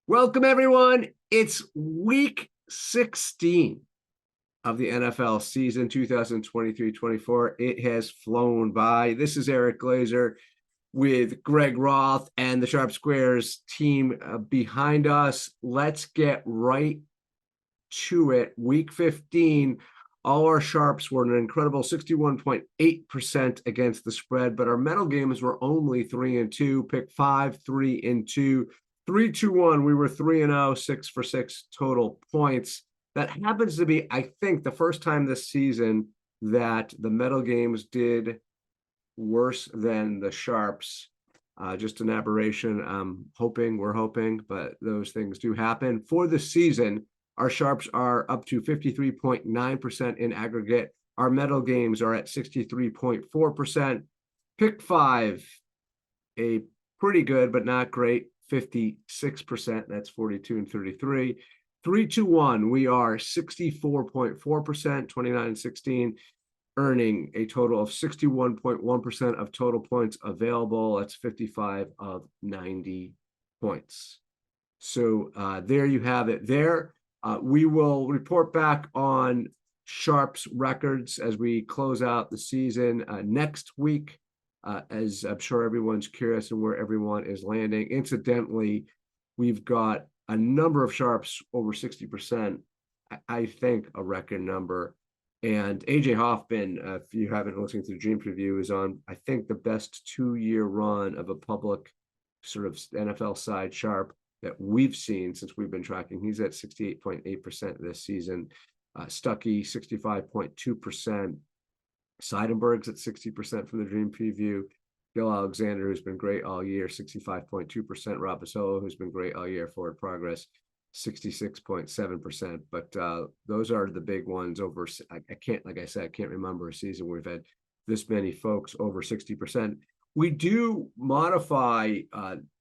Welcome, everyone. It's week 16 of the NFL season 2023-24. It has flown by. This is Eric Glazer with Greg Roth and the Sharp Squares team behind us. Let's get right to it. Week 15, all our Sharps were an incredible 61.8% against the spread, but our medal games were only 3-2. Pick 5, 3-2. 3-2-1, we were 3-0, 6 for 6 total points. That happens to be, I think, the first time this season that the medal games did worse than the Sharps. Just an aberration. We're hoping, but those things do happen. For the season, our Sharps are up to 53.9% in aggregate. Our medal games are at 63.4%. Pick 5, a pretty good but not great 56%. That's 42 and 33. 3-2-1, we are 64.4%, 29-16, earning a total of 61.1% of total points available. That's 55 of 90 points. So there you have it there. We will report back on Sharps records as we close out the season next week. As I'm sure everyone's curious and where everyone is landing. Incidentally, we've got a number of Sharps over 60%. I think a record number. And AJ Hoffman, if you haven't listened to the Dream Preview, is on, I think, the best 2-year run of a public sort of NFL side Sharp that we've seen since we've been tracking. He's at 68.8% this season. Stuckey, 65.2%. Seidenberg's at 60% from the Dream Preview. Bill Alexander, who's been great all year, 65.2%. Rob Basolo, who's been great all year. Forward Progress, 66.7%. But those are the big ones. Over, I can't, like I said, I can't remember a season where we've had this many folks over 60%. We do modify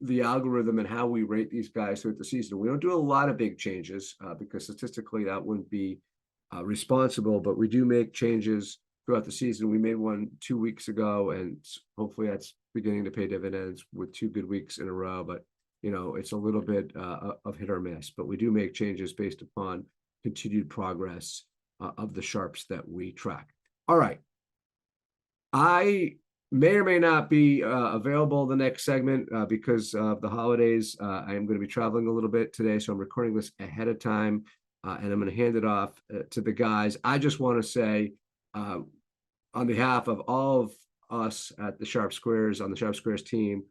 the algorithm and how we rate these guys throughout the season. We don't do a lot of big changes because statistically that wouldn't be responsible, but we do make changes throughout the season. We made one 2 weeks ago, and hopefully that's beginning to pay dividends with 2 good weeks in a row. But, you know, it's a little bit of hit or miss, but we do make changes based upon continued progress of the Sharps that we track. All right. I may or may not be available the next segment because of the holidays. I am going to be traveling a little bit today, so I'm recording this ahead of time, and I'm going to hand it off to the guys. I just want to say, on behalf of all of us at the Sharp Squares, on the Sharp Squares team,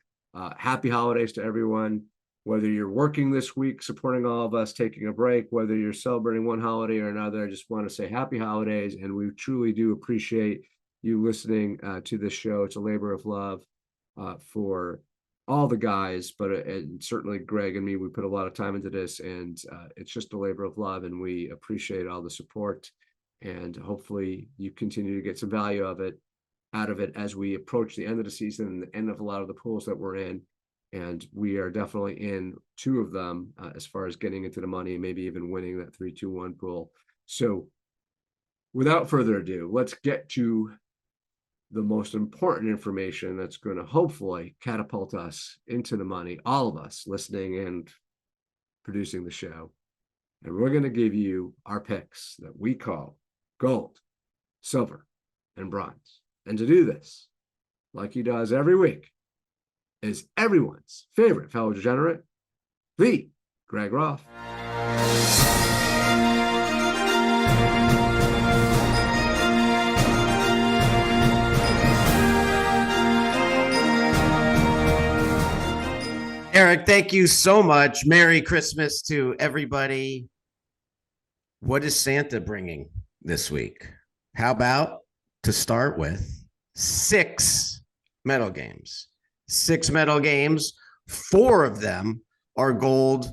happy holidays to everyone. Whether you're working this week, supporting all of us, taking a break, whether you're celebrating one holiday or another, I just want to say happy holidays, and we truly do appreciate you listening to this show. It's a labor of love for all the guys, but and certainly Greg and me, we put a lot of time into this, and it's just a labor of love, and we appreciate all the support. And hopefully you continue to get some value out of it as we approach the end of the season and the end of a lot of the pools that we're in. And we are definitely in 2 of them as far as getting into the money and maybe even winning that 3-2-1 pool. So without further ado, let's get to the most important information that's going to hopefully catapult us into the money, all of us listening and producing the show. And we're going to give you our picks that we call gold, silver, and bronze. And to do this, like he does every week, is everyone's favorite fellow degenerate, the Greg Roth. Eric, thank you so much. Merry Christmas to everybody. What is Santa bringing this week? How about, to start with, 6 medal games. 6 medal games. 4 of them are gold.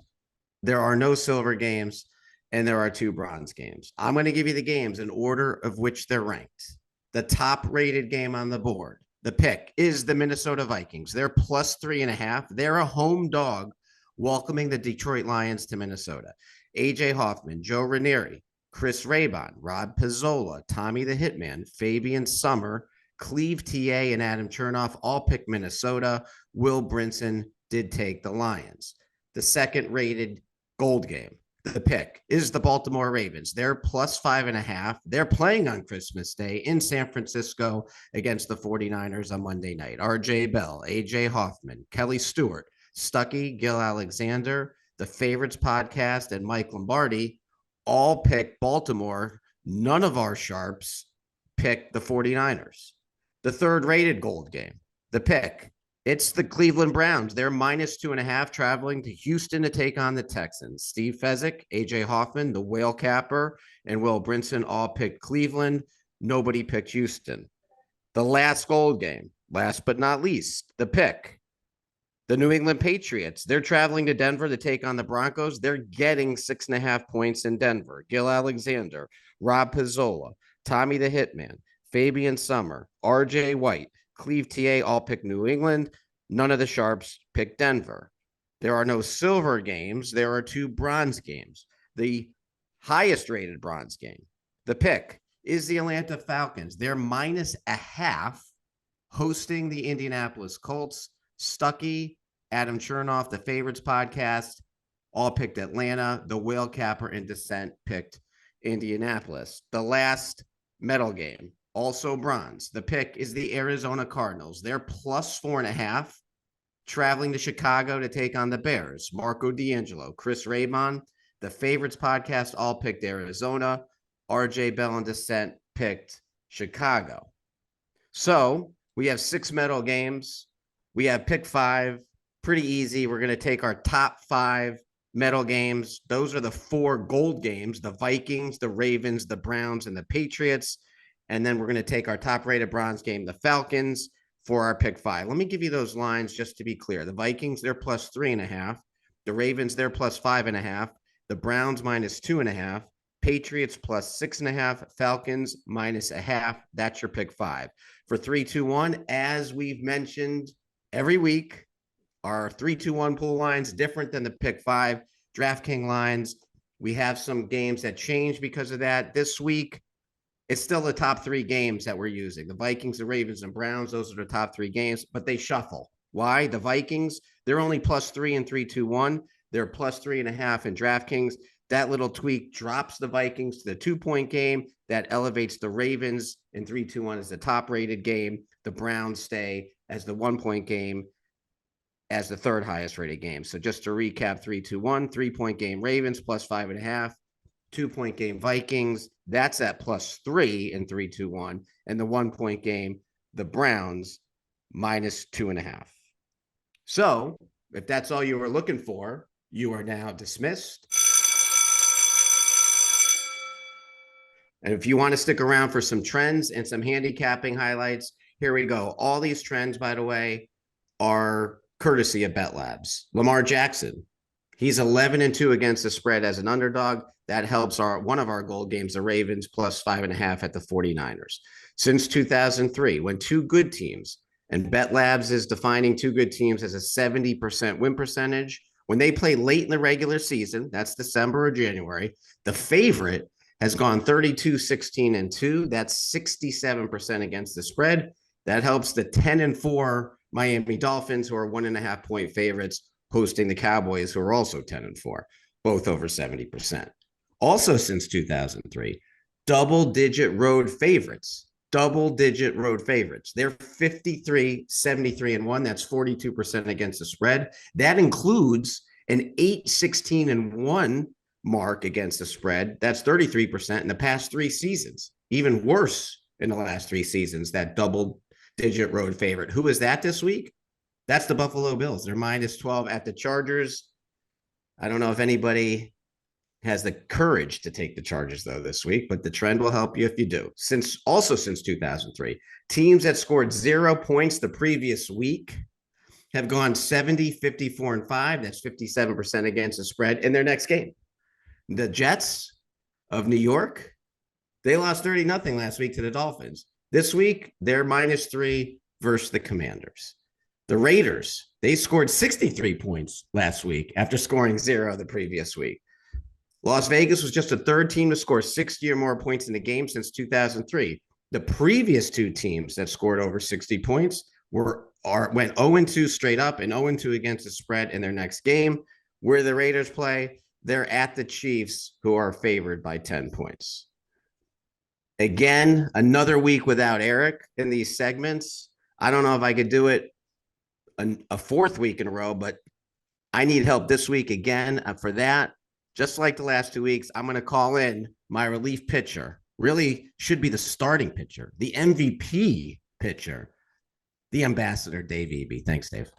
There are no silver games, and there are 2 bronze games. I'm going to give you the games in order of which they're ranked. The top rated game on the board, the pick, is the Minnesota Vikings. They're plus 3.5. They're a home dog welcoming the Detroit Lions to Minnesota. AJ Hoffman, Joe Ranieri, Chris Raybon, Rob Pizzola, Tommy the Hitman, Fabian Summer, Cleve TA, and Adam Chernoff all picked Minnesota. Will Brinson did take the Lions. the second rated gold game. The pick is the Baltimore Ravens. They're plus 5.5. They're playing on Christmas Day in San Francisco against the 49ers on Monday night. RJ Bell, AJ Hoffman, Kelly Stewart, Stuckey, Gil Alexander, the Favorites podcast, and Mike Lombardi all picked Baltimore. None of our sharps picked the 49ers. The third rated gold game, the pick. It's the Cleveland Browns. They're minus 2.5 traveling to Houston to take on the Texans. Steve Fezzik, AJ Hoffman, the Whale Capper, and Will Brinson all picked Cleveland. Nobody picked Houston. The last gold game, last but not least, the pick. The New England Patriots. They're traveling to Denver to take on the Broncos. They're getting 6.5 points in Denver. Gil Alexander, Rob Pizzola, Tommy the Hitman, Fabian Summer, RJ White, Cleve TA all picked New England. None of the sharps picked Denver. There are no silver games. There are 2 bronze games. The highest rated bronze game, the pick, is the Atlanta Falcons. They're minus 0.5 hosting the Indianapolis Colts. Stuckey, Adam Chernoff, the Favorites podcast, all picked Atlanta. The Whale Capper and Descent picked Indianapolis. The last medal game, also bronze. The pick is the Arizona Cardinals. They're plus 4.5, traveling to Chicago to take on the Bears. Marco D'Angelo, Chris Raybon, the Favorites podcast all picked Arizona. RJ Bell and Descent picked Chicago. So we have 6 medal games. We have pick 5. Pretty easy. We're going to take our top 5 medal games. Those are the 4 gold games, the Vikings, the Ravens, the Browns, and the Patriots. And then we're going to take our top rated bronze game, the Falcons, for our pick 5. Let me give you those lines just to be clear. The Vikings, they're plus 3.5. The Ravens, they're plus 5.5. The Browns minus 2.5. Patriots plus 6.5. Falcons minus 0.5. That's your pick 5. For 3-2-1, as we've mentioned every week, our 3-2-1 pool lines different than the pick 5 DraftKings lines. We have some games that change because of that. This week, it's still the top 3 games that we're using. The Vikings, the Ravens, and Browns, those are the top 3 games, but they shuffle. Why? The Vikings, they're only plus 3 in 3-2-1. They're plus 3.5 in DraftKings. That little tweak drops the Vikings to the 2-point game. That elevates the Ravens in 3-2-1 as the top rated game. The Browns stay as the 1-point game as the third highest rated game. So just to recap, 3-2-1, 3-point game Ravens plus 5.5, 2-point game Vikings. That's at plus 3 in 3-2-1. And the 1-point game, the Browns minus 2.5. So if that's all you were looking for, you are now dismissed. And if you want to stick around for some trends and some handicapping highlights, here we go. All these trends, by the way, are courtesy of Bet Labs. Lamar Jackson, he's 11-2 against the spread as an underdog. That helps one of our gold games, the Ravens, plus 5.5 at the 49ers. Since 2003, when 2 good teams, and Bet Labs is defining 2 good teams as a 70% win percentage, when they play late in the regular season, that's December or January, the favorite has gone 32-16-2. That's 67% against the spread. That helps the 10-4 Miami Dolphins, who are 1.5-point favorites, hosting the Cowboys, who are also 10-4, both over 70%. Also, since 2003, double-digit road favorites. Double-digit road favorites. They're 53-73-1. That's 42% against the spread. That includes an 8-16-1 mark against the spread. That's 33% in the past 3 seasons. Even worse in the last 3 seasons, that double-digit road favorite. Who is that this week? That's the Buffalo Bills. They're minus 12 at the Chargers. I don't know if anybody has the courage to take the Chargers, though, this week, but the trend will help you if you do. Since 2003, teams that scored 0 points the previous week have gone 70-54-5. That's 57% against the spread in their next game. The Jets of New York, they lost 30-0 last week to the Dolphins. This week, they're minus 3 versus the Commanders. The Raiders, they scored 63 points last week after scoring 0 the previous week. Las Vegas was just the 3rd team to score 60 or more points in a game since 2003. The previous 2 teams that scored over 60 points went 0-2 straight up and 0-2 against the spread in their next game. where the Raiders play. They're at the Chiefs, who are favored by 10 points. Again, another week without Eric in these segments. I don't know if I could do it a fourth week in a row, but I need help this week again. For that, just like the last 2 weeks, I'm going to call in my relief pitcher. Really should be the starting pitcher, the MVP pitcher, the ambassador, Dave Eby. Thanks, Dave.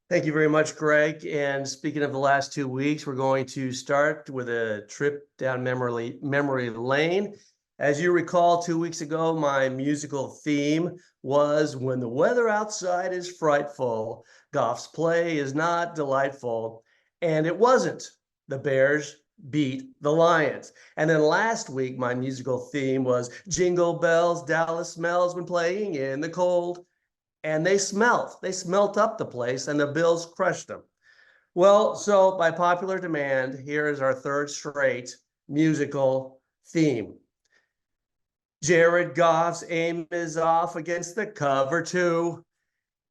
Thank you very much, Greg. And speaking of the last 2 weeks, we're going to start with a trip down memory lane. As you recall, 2 weeks ago, my musical theme was "When the weather outside is frightful, Goff's play is not delightful." And it wasn't. The Bears beat the Lions. And then last week, my musical theme was "Jingle bells, Dallas smells when playing in the cold." And they smelt up the place, and the Bills crushed them. Well, so by popular demand, here is our third straight musical theme. Jared Goff's aim is off against the cover two.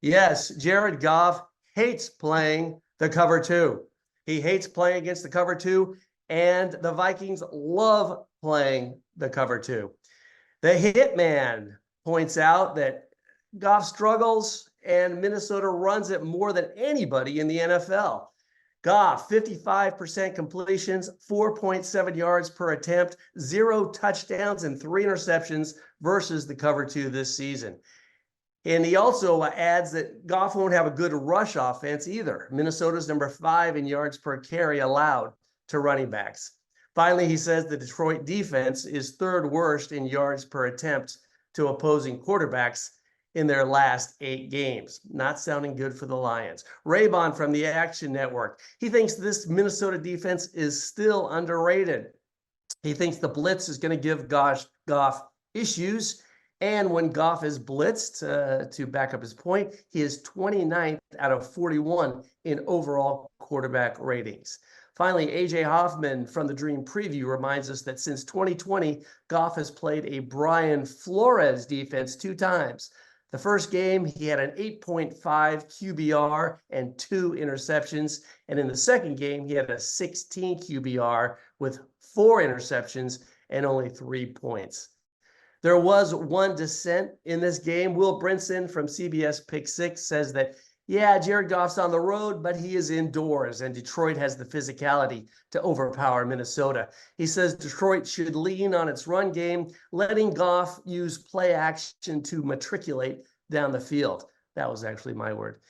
Yes, Jared Goff hates playing the cover two. He hates playing against the cover two, and the Vikings love playing the cover two. The Hitman points out that Goff struggles and Minnesota runs it more than anybody in the NFL. Goff, 55% completions, 4.7 yards per attempt, 0 touchdowns and 3 interceptions versus the cover two this season. And he also adds that Goff won't have a good rush offense either. Minnesota's number 5 in yards per carry allowed to running backs. Finally, he says the Detroit defense is third worst in yards per attempt to opposing quarterbacks in their last 8 games. Not sounding good for the Lions. Raybon from the Action Network. He thinks this Minnesota defense is still underrated. He thinks the blitz is going to give Goff issues. And when Goff is blitzed, to back up his point, he is 29th out of 41 in overall quarterback ratings. Finally, AJ Hoffman from the Dream Preview reminds us that since 2020, Goff has played a Brian Flores defense 2 times. The first game, he had an 8.5 QBR and 2 interceptions. And in the second game, he had a 16 QBR with 4 interceptions and only 3 points. There was one dissent in this game. Will Brinson from CBS Pick 6 says that, yeah, Jared Goff's on the road, but he is indoors, and Detroit has the physicality to overpower Minnesota. He says Detroit should lean on its run game, letting Goff use play action to matriculate down the field. That was actually my word.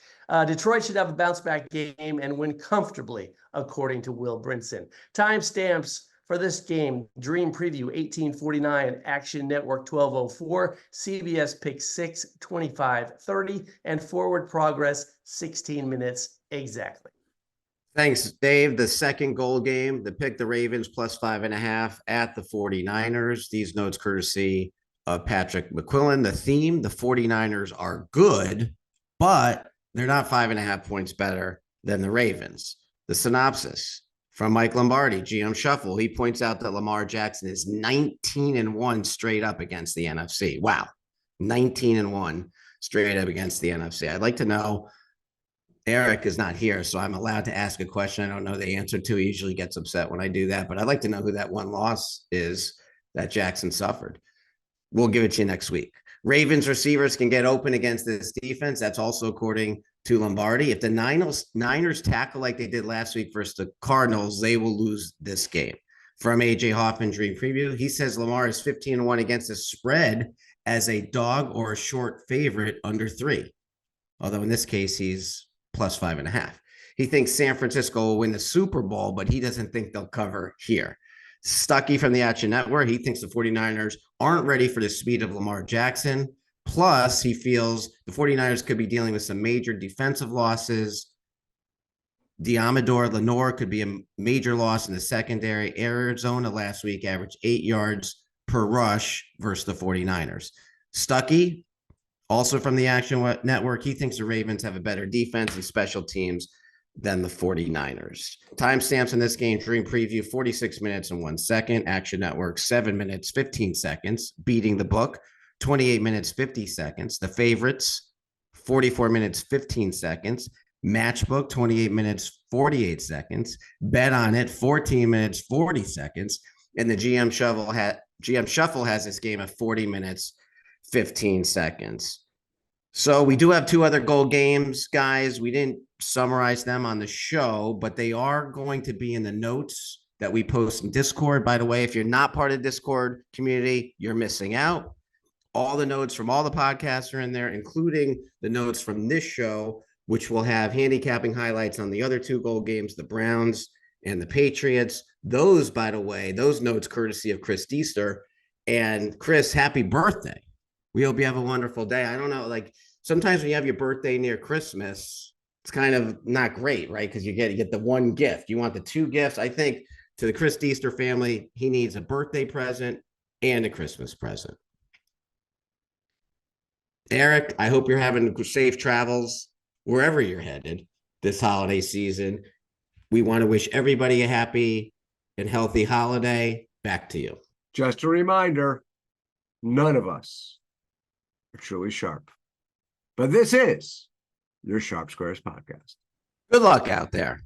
Detroit should have a bounce-back game and win comfortably, according to Will Brinson. Timestamps for this game: Dream Preview 1849, Action Network 1204, CBS Pick 6 2530, and Forward Progress 16 minutes exactly. Thanks, Dave. The second goal game, the pick the Ravens plus 5.5 at the 49ers. These notes courtesy of Patrick McQuillan. The theme, the 49ers are good, but they're not 5.5 points better than the Ravens. The synopsis from Mike Lombardi, GM Shuffle. He points out that Lamar Jackson is 19-1 straight up against the NFC. Wow. 19-1 straight up against the NFC. I'd like to know, Eric is not here, so I'm allowed to ask a question I don't know the answer to. He usually gets upset when I do that, but I'd like to know who that one loss is that Jackson suffered. We'll give it to you next week. Ravens receivers can get open against this defense. That's also according to Lombardi. If the Niners tackle like they did last week versus the Cardinals, they will lose this game. From AJ Hoffman Dream Preview, he says Lamar is 15-1 against the spread as a dog or a short favorite under 3. Although in this case, he's plus 5.5. He thinks San Francisco will win the Super Bowl, but he doesn't think they'll cover here. Stuckey from the Action Network, he thinks the 49ers aren't ready for the speed of Lamar Jackson. Plus, he feels the 49ers could be dealing with some major defensive losses. Diamador Lenore could be a major loss in the secondary. Arizona last week averaged 8 yards per rush versus the 49ers. Stuckey, also from the Action Network, he thinks the Ravens have a better defense and special teams than the 49ers. Timestamps in this game: Dream Preview 46 minutes and 1 second. Action Network 7 minutes 15 seconds. Beating the Book 28 minutes 50 seconds. The Favorites 44 minutes 15 seconds. Matchbook, 28 minutes, 48 seconds. Bet on it, 14 minutes, 40 seconds. And the GM Shuffle has this game at 40 minutes, 15 seconds. So we do have two other goal games, guys. We didn't summarize them on the show, but they are going to be in the notes that we post in Discord. By the way, if you're not part of the Discord community, you're missing out. All the notes from all the podcasts are in there, including the notes from this show, which will have handicapping highlights on the other two goal games, the Browns and the Patriots. Those, by the way, those notes courtesy of Chris Deester. And Chris, happy birthday. We hope you have a wonderful day. I don't know, like sometimes when you have your birthday near Christmas, it's kind of not great, right? Because you get the one gift. You want the two gifts. I think to the Chris Deester family, he needs a birthday present and a Christmas present. Eric, I hope you're having safe travels wherever you're headed this holiday season. We want to wish everybody a happy and healthy holiday. Back to you. Just a reminder, none of us are truly sharp. But this is your Sharp Squares podcast. Good luck out there.